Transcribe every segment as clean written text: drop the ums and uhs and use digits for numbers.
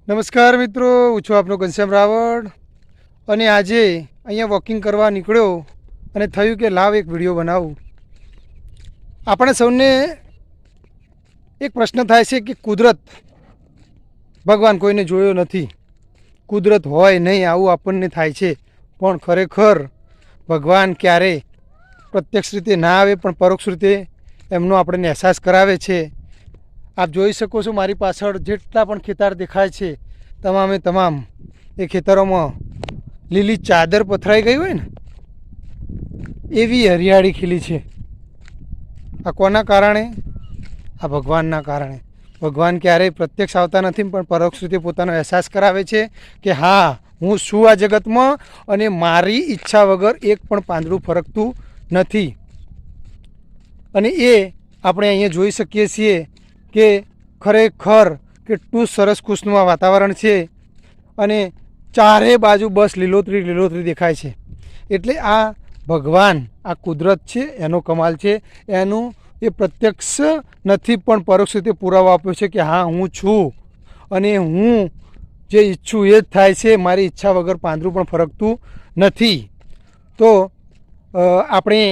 નમસ્કાર મિત્રો, હું છું આપનો ઘનશ્યામ રાવળ અને આજે અહીંયા વોકિંગ કરવા નીકળ્યો અને થયું કે લાવ એક વિડીયો બનાવું. આપણે સૌને એક પ્રશ્ન થાય છે કે કુદરત, ભગવાન કોઈને જોયો નથી, કુદરત હોય નહીં આવું આપણને થાય છે. પણ ખરેખર ભગવાન ક્યારે પ્રત્યક્ષ રીતે ના આવે પણ પરોક્ષ રીતે એમનો આપણને અહેસાસ કરાવે છે. આપ જોઈ શકો છો મારી પાછળ જેટલા પણ ખેતર દેખાય છે તમામે તમામ એ ખેતરોમાં લીલી ચાદર પથરાઈ ગઈ હોય ને એવી હરિયાળી ખીલી છે. આ કોના કારણે? આ ભગવાનના કારણે. ભગવાન ક્યારેય પ્રત્યક્ષ આવતા નથી પણ પરોક્ષ રીતે પોતાનો અહેસાસ કરાવે છે કે હા, હું છું આ જગતમાં અને મારી ઈચ્છા વગર એક પણ પાંદડું ફરકતું નથી. અને એ આપણે અહીંયા જોઈ શકીએ છીએ કે ખરેખર કેટલું સરસ ખુશનુમા વાતાવરણ છે અને ચારે બાજુ બસ લીલોતરી લીલોતરી દેખાય છે. એટલે આ ભગવાન, આ કુદરત છે એનો કમાલ છે. એનું એ પ્રત્યક્ષ નથી પણ પરોક્ષ રીતે પુરાવો આપ્યો છે કે હા, હું છું અને હું જે ઈચ્છું એ જ થાય છે. મારી ઈચ્છા વગર પાંદડું પણ ફરકતું નથી. તો આપણે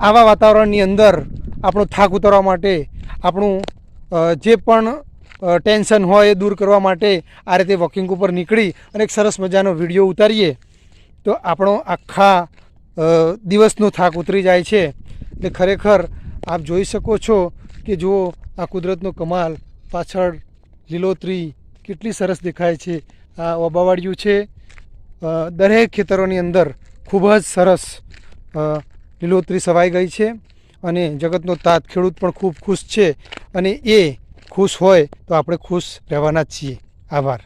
આવા વાતાવરણની અંદર આપણો થાક ઉતારવા માટે, આપણું જે પણ ટેન્શન હોય એ દૂર કરવા માટે આ રીતે વોકિંગ ઉપર નીકળી અને એક સરસ મજાનો વિડીયો ઉતારીએ તો આપણો આખા દિવસનો થાક ઉતરી જાય છે. એટલે ખરેખર આપ જોઈ શકો છો કે જુઓ આ કુદરતનો કમાલ. પાછળ લીલોતરી કેટલી સરસ દેખાય છે. આ ઓબાવાડિયું છે. દરેક ખેતરોની અંદર ખૂબ જ સરસ લીલોતરી સવાઈ ગઈ છે અને જગતનો તાત ખેડૂત પણ ખૂબ ખુશ છે અને એ ખુશ હોય તો આપણે ખુશ રહેવાના જ છીએ. આભાર.